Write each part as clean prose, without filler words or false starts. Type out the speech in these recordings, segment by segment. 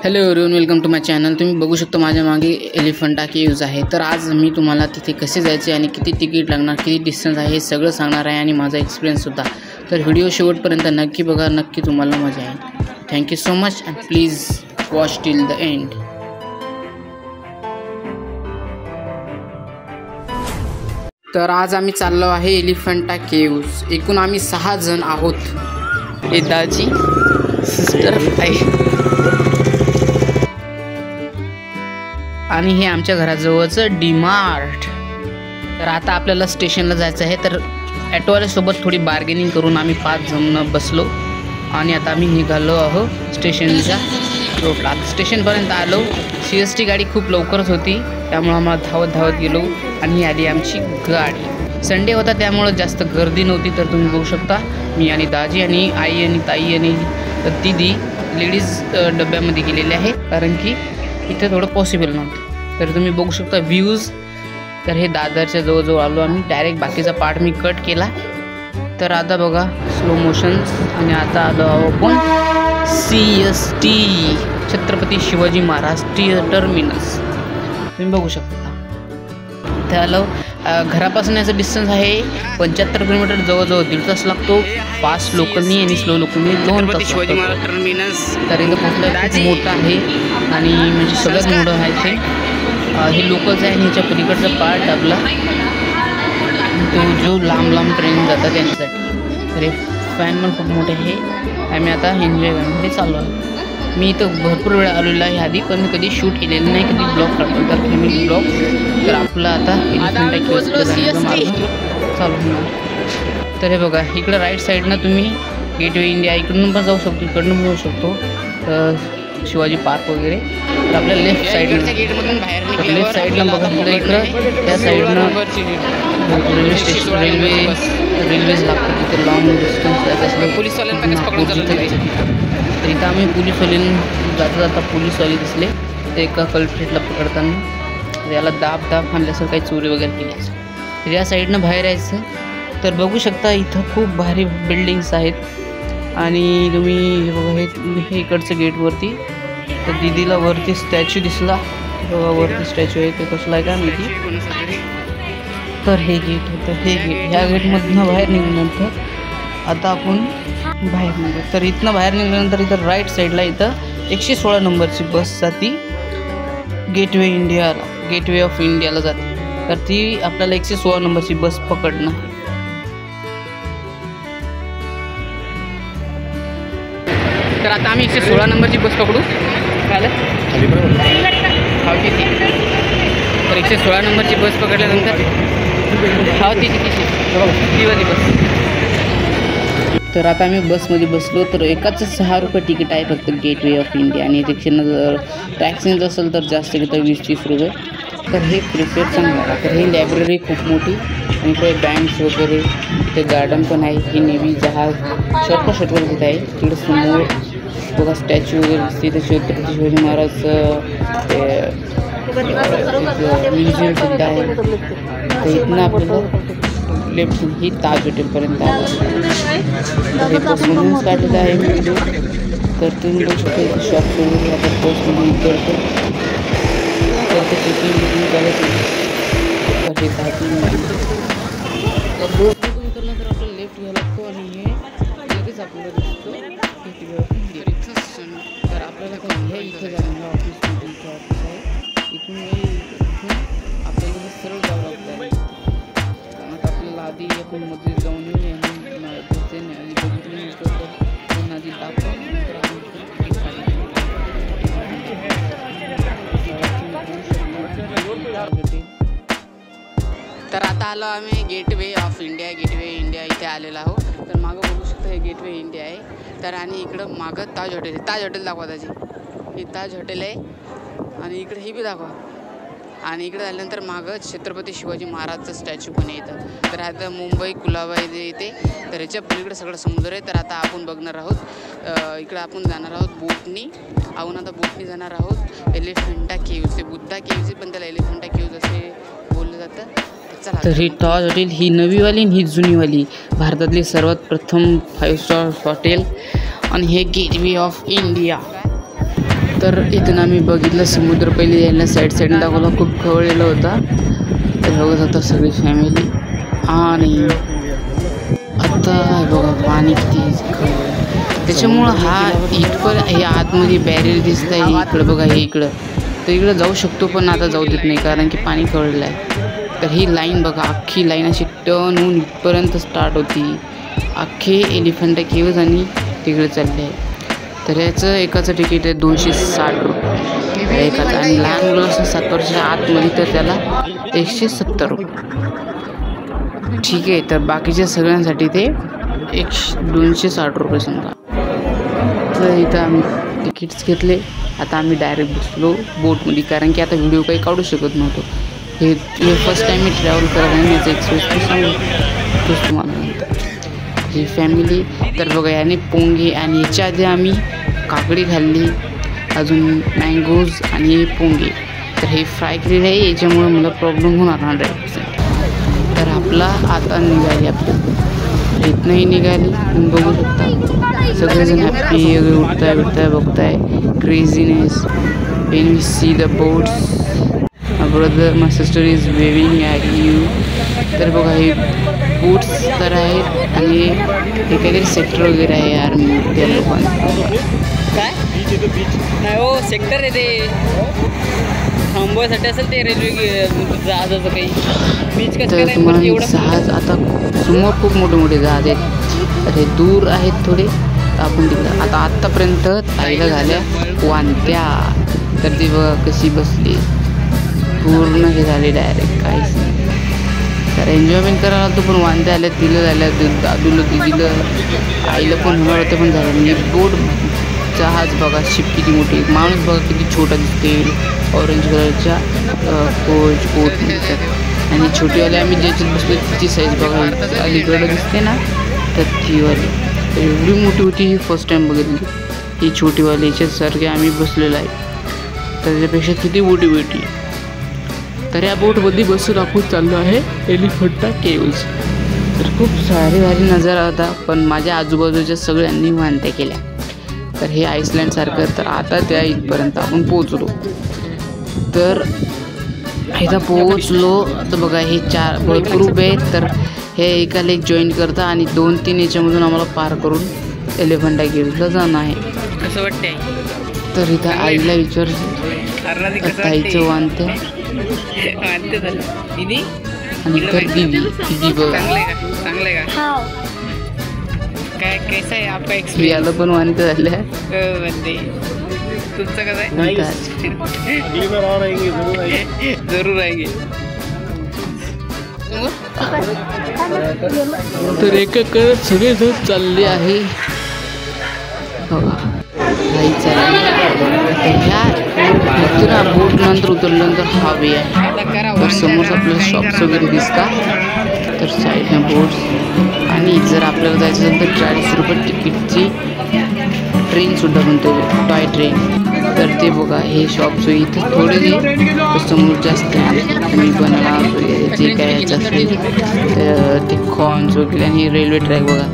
Hello everyone, welcome to my channel. तुम्ही बघू शकता माझ्या मागे एलिफंटा केव्ज आहे। तर आज मी तुम्हाला तिथे कसे जायचे आणि किती तिकीट लागणार, किती डिस्टन्स आहे हे सगळं सांगणार आहे आणि माझा एक्सपिरियन्स सुद्धा। तर व्हिडिओ शेवटपर्यंत नक्की बघा, नक्की तुम्हाला मजा येईल। Thank you so much and please watch till the end. तर आज आम्ही चाललो आहे एलिफंटा केव्ज। एकूण आम्ही 6 जण आहोत। हे दाजी, सिस्टर आहे आणि हे आमच्या घराजवळचं डीमार्ट। तर आता आपल्याला स्टेशनला जायचं आहे। तर ॲटोवाल्यासोबत थोडी बार्गेनिंग करून आम्ही 5 जण बसलो आणि आता आम्ही निघालो आहोत स्टेशनच्या रोडला। स्टेशनपर्यंत आलो। CST गाडी खूप लवकरच होती, त्यामुळे आम्हाला धावत गेलो आणि ही आली आमची गाडी। संडे होता त्यामुळे जास्त गर्दी नव्हती। तर तुम्ही बघू शकता मी आणि दाजी आणि आई आणि ताई आणि दीदी लेडीज डब्यामध्ये गेलेले आहे, कारण की इथे थोडं पॉसिबल नव्हतं। तर तुम्ही बघू शकता व्ह्यूज। तर हे दादरच्या जवळजवळ आलो आम्ही। डायरेक्ट बाकीचा पार्ट मी कट केला। तर आता बघा स्लो मोशन्स। आणि आता आलो आपण CST छत्रपती शिवाजी महाराज टर्मिनस। तुम्ही बघू शकता इथे आलो। घरापासून याचं डिस्टन्स आहे 75 किलोमीटर, जवळजवळ 1.5 तास लागतो। फास्ट लोकांनी आणि स्लो लोकांनी 2 तास शिवाजी महाराज टर्मिनस। तर इथं पोहोचलं खूप मोठं आहे आणि म्हणजे सगळ्यात मोठं आहे ते। हे लोकलचं आहे आणि ह्याच्या पलीकडचा पार्ट आपला तो जो लांब ट्रेन जातात त्यांच्यासाठी। तर हे फॅन पण खूप मोठे आहे। आम्ही आता एन्जॉय करण्यासाठी चाललो आहे। मी इथं भरपूर वेळा आलेलो आहे आधी, पण कधी शूट केलेलं नाही, कधी ब्लॉग टाकतो तर फॅमिली ब्लॉग। तर आपला आता चालू होणार। तर हे बघा इकडं राईट साईडनं तुम्ही गेटवे इंडिया इकडून पण जाऊ शकतो, इकडून पण जाऊ शकतो। तर शिवाजी पार्क वगैरे। तर आपल्या लेफ्ट साईडनं बघा इकडं त्या साईडनं रेल्वे स्टेशन रेल्वेज लागतात। तिथे लॉंग डिस्टन्स जायचं असलं तर इथं आम्ही पोलीसवाल्यांनी जाता पोलीसवाले दिसले। ते एका कल्प्रिटला पकडताना याला दाब आणले असं काही चोरी वगैरे केली असेल। तर या साईडनं बाहेर यायचं। तर बघू शकता इथं खूप भारी बिल्डिंग्स आहेत आणि तुम्ही हे बघा हे इकडचं गेटवरती। तर दीदीला वरती स्टॅच्यू दिसला बघा, वरती स्टॅच्यू आहे ते कसला आहे का माहिती। तर हे गेट आहे। तर हे गेट ह्या गेटमधनं बाहेर निघाल्यानंतर आता आपण बाहेर निघू। तर इथनं बाहेर निघाल्यानंतर इथं राईट साईडला इथं 116 नंबरची बस जाती गेटवे ऑफ इंडियाला जाते। तर ती आपल्याला 116 नंबरची बस पकडणं। तर आता आम्ही 116 नंबरची बस पकडू। काय तर 116 नंबरची बस पकडल्यानंतर ती वाली बस। तर आता आम्ही बसमध्ये बसलो। तर एकाच 6 रुपये तिकीट आहे फक्त गेटवे ऑफ इंडिया, आणि रिक्षानं जर टॅक्सीनं असेल तर जास्त घेतं 20-30 रुपये। तर हे प्रिफेअर चांगलं आहे। तर ही लायब्ररी खूप मोठी आणि इकडे बँक्स वगैरे, इथे गार्डन पण आहे। ही नेव्ही जहाज शॉर्टकट तिथे आहे। तिकडे समोर बघा स्टॅच्यू वगैरे दिसते। तिथे छत्रपती शिवाजी महाराजचं म्युझियम सुद्धा आहे। तर इथनं आपल्याला लेफ्ट ही ताज हॉटेलपर्यंत आलं। तर हे बसमधून काढलेलं आहे व्हिडिओ। तर तुम्ही बघू शकता शॉप्स वगैरे आता बसमधून करतो। तर ते चेकिंग करायचं। तर हे तर बसमधून उतरल्यानंतर आपल्याला लेफ्ट घ्यायला लागतो आणि हे लगेच आपल्याला दिसतो तर आपल्याला हे इथं जाणं ऑफिसमध्ये इथं ऑफिस आहे। इथून आपल्याला सरळ जावं लागतं। आपल्याला आधी आपण मध्ये जाऊन येऊ आणि बघितलं तर आधी दाखवा नंतर तर आता आलो आम्ही गेटवे ऑफ इंडिया इथे आलेलो आहोत। तर मागं बघू शकता हे गेटवे इंडिया आहे। तर आणि इकडं मागं ताज हॉटेल दाखवा त्याची। हे ताज हॉटेल आहे आणि इकडे ही बी दाखवा। आणि इकडे आल्यानंतर मागं छत्रपती शिवाजी महाराजचं स्टॅच्यू पण येतं। तर आता मुंबई कुलाबा येते। तर याच्या पलीकडे सगळं समुद्र आहे। तर आता आपण बघणार आहोत इकडे आपण जाणार आहोत बोटनी। आता बोटनी जाणार आहोत एलिफंटा केव्ज। ते बुद्धा केव्ज पण त्याला एलिफंटा केव्ज असे बोललं जातं। तर ही ताज हॉटेल ही नवीवाली आणि ही जुनीवाली भारतातली सर्वात प्रथम 5 स्टार हॉटेल आणि हे गेटवे ऑफ इंडिया। तर इथून आम्ही बघितलं समुद्र. पहिले यायला साईडने दाखवला, खूप खवळलेला होता. तर बघत होता सगळी फॅमिली. आणि आता बघा पाणी किती खवळलं, त्याच्यामुळं हा इथपर्यंत हे आतमध्ये बॅरियर दिसत आहे. इकडं बघा, हे इकडं, तर इकडं जाऊ शकतो पण आता जाऊ देत नाही कारण की पाणी खवळलं आहे. तर ही लाईन बघा, अख्खी लाईन अशी टर्न होऊन इथपर्यंत स्टार्ट होती. अख्खे एलिफंटा केव्ज आणि तिकडे चालले आहे. तर याचं एकाचं तिकीट आहे 260 रुपये एकाचं, आणि लहान मुलं असं 7 वर्षाच्या आतमध्ये तर त्याला 170 रुपये. ठीक आहे, तर बाकीच्या सगळ्यांसाठी ते 260 रुपये समजा. तर इथं आम्ही तिकीट्स घेतले. आता आम्ही डायरेक्ट बसलो बोटमध्ये, कारण की आता व्हिडिओ काही काढू शकत नव्हतो. हे फर्स्ट टाईम मी ट्रॅव्हल करत आहे, याचा एक्सपिरियन्स सांगतोच तुम्हाला नंतर. ही फॅमिली. तर बघा, याने पोंगे, आणि याच्या आधी आम्ही काकडी खाल्ली, अजून मँगोज आणि पोंगे. तर हे फ्राय केलेलं आहे, याच्यामुळे मला प्रॉब्लेम होणार 100%. तर आपला आता निघाली, आपली इथनंही निघाली. तुम्ही बघू शकता सगळेजण हॅप्पी वगैरे उठताय बिठताय बघताय. Craziness when we see the boats. My brother, my sister is waving at you. तर बघा, हे बोट्स तर आहेत, आणि हे काहीतरी सेक्टर वगैरे आहे आर्मी त्या लोकांचं. काय नाही हो, सेक्टर आहे ते थांबवायसाठी असेल ते रेल्वे जहाजाचं काही बीच. तर तुम्हाला जहाज, आता समोर खूप मोठे मोठे जहाज आहेत. तर हे दूर आहेत थोडे. तर आपण तिकडं आता आत्तापर्यंत ताईला झाल्या वांत्या. तर ती बघा कशी बसली, पूर्ण हे झाले डायरेक्ट, काहीच नाही. तर एन्जॉयमेंट करायला तो पण वांत्या आल्या, तिला झाल्या, दादूला दिदीला, आईला पण होणार होतं पण झालं. म्हणजे बोट जहाज बघा, शिप किती मोठी, माणूस बघा किती छोटा दिसते. ऑरेंज कलरच्या कोट मिळतात. आणि छोटीवाली आम्ही ज्याच्यात बसलो तिची साईज बघा, अलीकडं दिसते ना, तर तीवाली. तर एवढी मोठी होती, ही फर्स्ट टाईम बघितली. ही छोटीवाली याच्यासारखी आम्ही बसलेलो आहे, तर त्याच्यापेक्षा किती मोठी भेटली. तर या बोटमध्ये बसून आपण चाललो आहे एलिफंटा केव्ज. तर खूप सारे भारी नजारा होता, पण माझ्या आजूबाजूच्या सगळ्यांनी वांत्या केल्या. तर हे आईसलँडसारखं. तर आता त्या इथपर्यंत आपण पोहोचलो. तर इथं पोहोचलो तर बघा, हे 4 ग्रुप आहेत. तर हे एकाला एक जॉईन करतं, आणि 2-3 याच्यामधून आम्हाला पार करून एलिफंटा केव्जला जाणं आहे. कसं वाटतंय? तर इथं आईला विचारतो, ताईचं वांत्या, आणि तर दिदी बघा, चांगलं का? काय कैसा आहे आपका एक्सपीरियंस? याला पण वांत्या झाल्या. तुमचं कसं आहे? जरूर आएंगे. तर एकाकडे सगळेजण चालले आहे बघा, आई चालली. ह्या इथून बोट नंतर उतरल्यानंतर हा वे आहे. तर समोर आपल्याला शॉप्स वगैरे दिसतात. तर साईडनं बोट्स. आणि जर आपल्याला जायचं असेल तर 40 रुपये तिकीटची ट्रेनसुद्धा बनते, टॉय ट्रेन. तर ते बघा, हे शॉप्स इथं थोडे समोर जास्त आणि बनाना वगैरे जे काय याचं असेल तर ते कॉर्न्स वगैरे. आणि रेल्वे ट्रॅक बघा,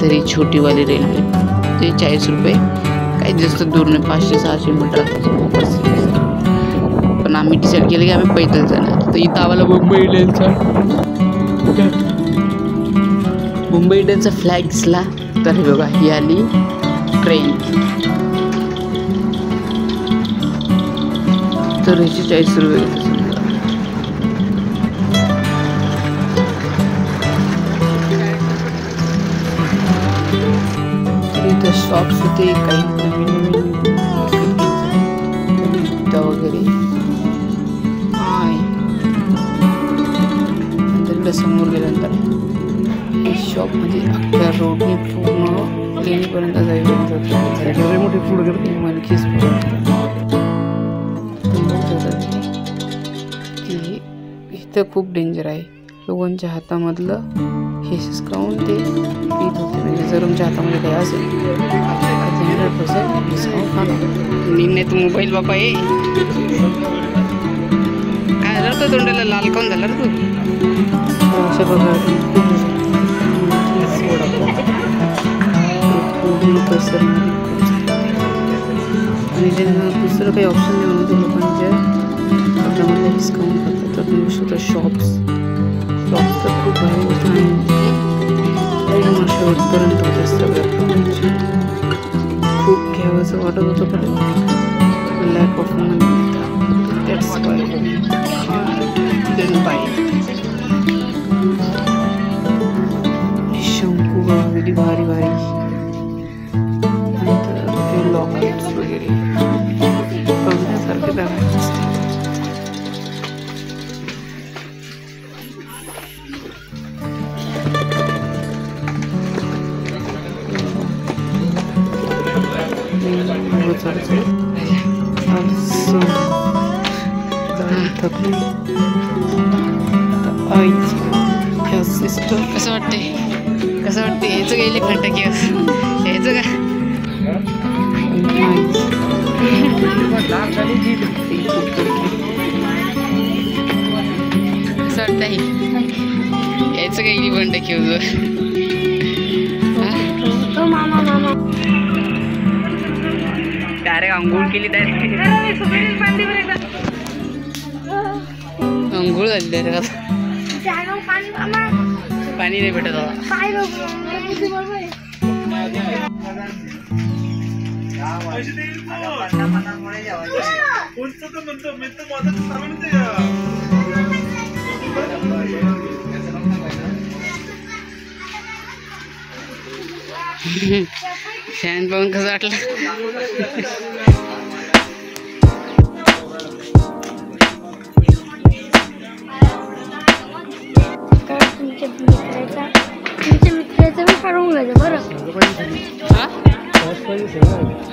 तरी छोटीवाली रेल्वे ते 40 रुपये, काही जास्त दूर नाही, 500-600 मीटर. पण आम्ही डिसाईड केलं की आम्ही पैदल जाणार. तर इथं आम्हाला मुंबई इंडियन्सचा फ्लॅग दिसला. तर बघा, ही आली ट्रेन. तर ह्याची 40 रुपये घेते समजा. तर इथं शॉप्स होते, काही नवीन वगैरे आहे. नंतर इकडे समोर गेल्यानंतर हे शॉप म्हणजे अख्ख्या रोडने पूर्ण ट्रेनपर्यंत जायला मोठी फूड करते मालकीच की इथं खूप डेंजर आहे. लोकांच्या हातामधलं हे हिसकावून ते पीत होते. म्हणजे जर तुमच्या हातामध्ये काही असेल तर 100% हिसकावून खाणं. मी नाही तू मोबाईल बापा आहे. काय झालं तर तोंडाला लाल काऊन झाला रे तू? अशा प्रकारे पूर्ण पसरमध्ये आणि दुसरं काही ऑप्शन नाही म्हणून ते लोकांचे त्याच्यामध्ये डिस्काउंट करतात. तर तुम्ही शकता शॉप्स तर खूप भारी होतं आणि एकदम अशा वरपर्यंत होते सगळ्या प्रकारचे. खूप घ्यावंसं वाटत होतं पण lack of money that's y by. शंकू वगैरे भारी भारी ते लॉकेट्स वगैरे बघण्यासारखे बघायचे असते. सिस्टर कसं वाटते यायचं का एलिफंट की यायचं का कसं वाटतं यायचं का एलिफंट की डायरेक्ट अंघोळ केली अंघोळ झाली डायरेक्ट पाणी नाही भेटत फॅन पाहून कसं वाटलं.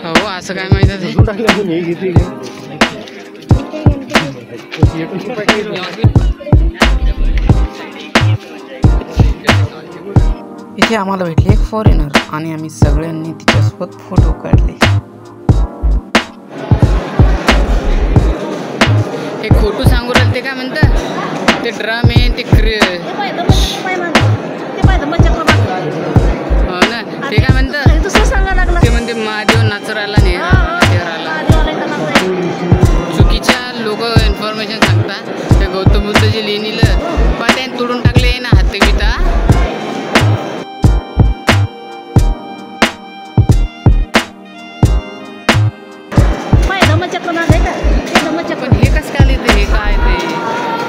हो असं काय माहिती इथे आम्हाला भेटले एक फॉरेनर आणि आम्ही सगळ्यांनी तिच्यासोबत फोटो काढले. हे खोटू सांगू राहिले ते काय म्हणतात ते ड्रम आहे ते हो ना ते काय म्हणतात ते म्हणते महादेव नाचरायला नाही चुकीच्या लोक इन्फॉर्मेशन सांगतात. ते गौतम बुद्धाची लेणीला पाट्याने तोडून टाकले ना हात बिता. पण हे कसं काय येते हे काय ते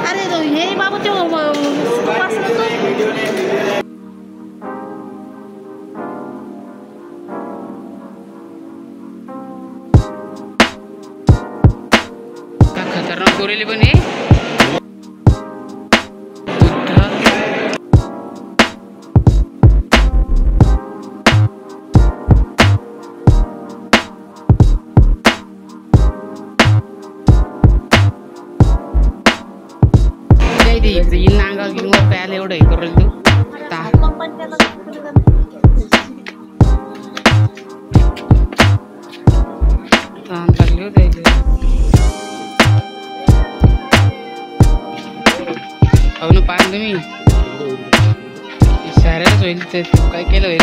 अरे हे बाबू ते खतरनाक कोरेली पण हे येईल नांगा गिंगावर प्यायला एवढं हे करेल तू ताण लागली होते. हो ना पाहा तुम्ही साऱ्याच होईल ते काय केलं होईल.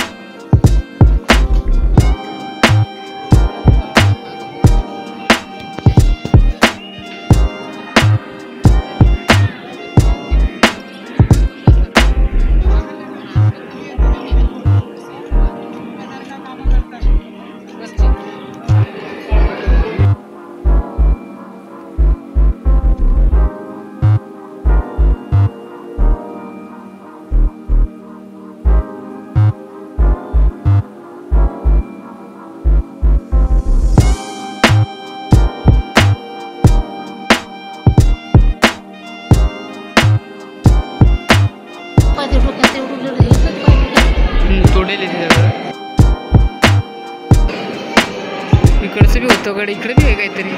इकडचं बी होतं कडे इकडे बी आहे काहीतरी.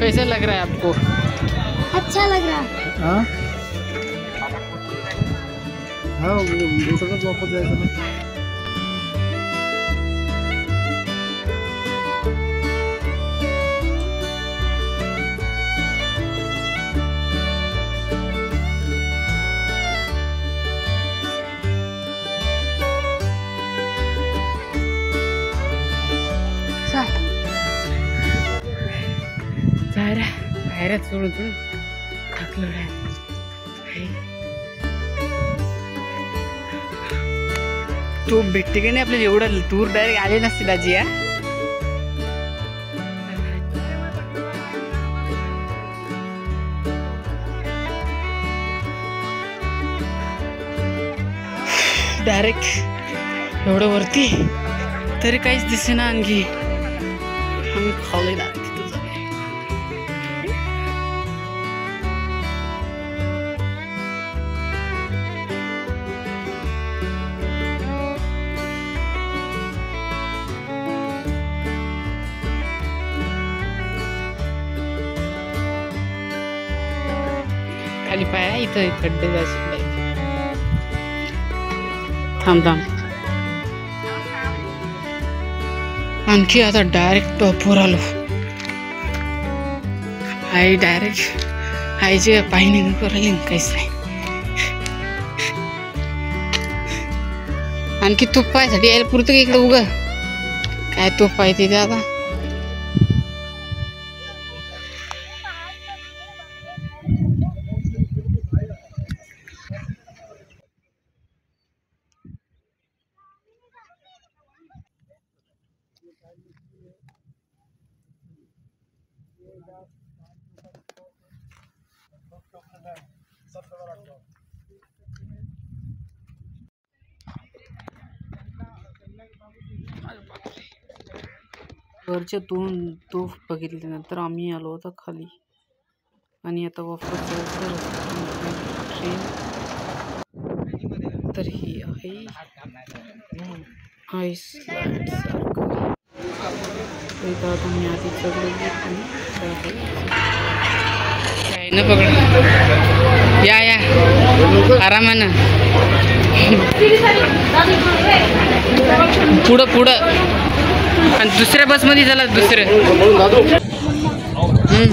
कैसा लग रहा है आपको? अच्छा लग रहा है। हाँ हाँ उतरना तो वापस जाएगा ना। बाहेरच सोडून थकलो आहे. तू भेटते की नाही आपल्याला एवढं टूर डायरेक्ट आले नसते दाजी. या डायरेक्ट एवढं वरती तरी काहीच दिसेना. आणखी आम्ही खाली डायरेक्ट तिथं झाले. खाली पाय इथं खड्डे जायचे. थांब आणखी आता डायरेक्ट टॉपवर आलो. आई डायरेक्ट आईचे पायी नको राहिली काहीच नाही. आणखी तूप पायसाठी यायला पुरतं की इकडे उगा काय तूप पाय तिथे आता. वरच्या दोन तोफ बघितल्यानंतर आम्ही आलो होतो खाली. आणि आता वापस जायचं ट्रेन. तर ही आहे आईसलँड सारखं. इथं आता मी आधी चढलो ना पकड. या आरामानं पुढं आणि दुसऱ्या बसमध्ये झाला. दुसरं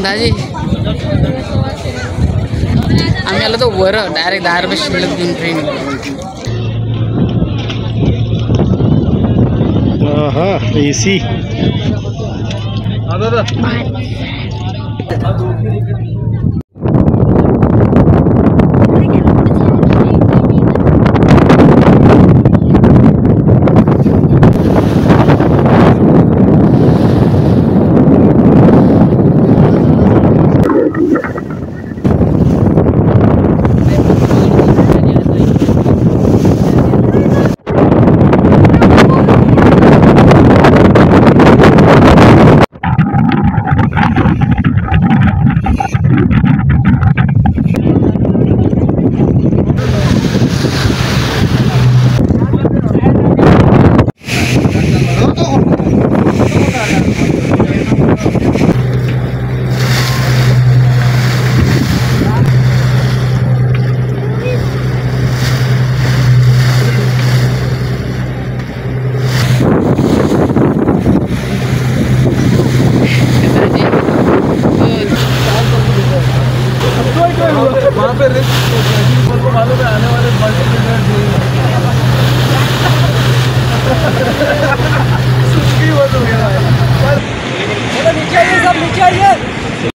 दाजी आम्ही आलो तो वर डायरेक्ट 10 रुपये शिल्लक देऊन ट्रेन. एसी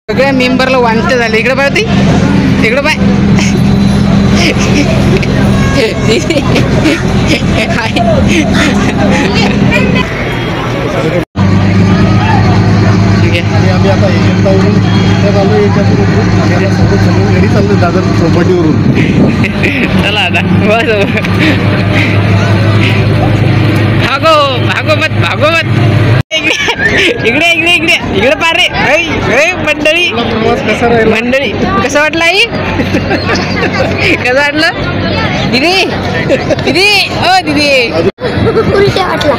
सगळ्या मेंबरला वांट झाले. इकडे पाय इकडे पाय. आम्ही आता एकतावरून चाललो. घरी चाललो दादर चौपाटीवरून. चला आता भागवत इकडे पारे. मंडळी प्रवास कसा राहिला? मंडळी कसं वाटलं आई? कसं वाटलं दीदी? दीदी ओ दीदी उलट्या वाटला.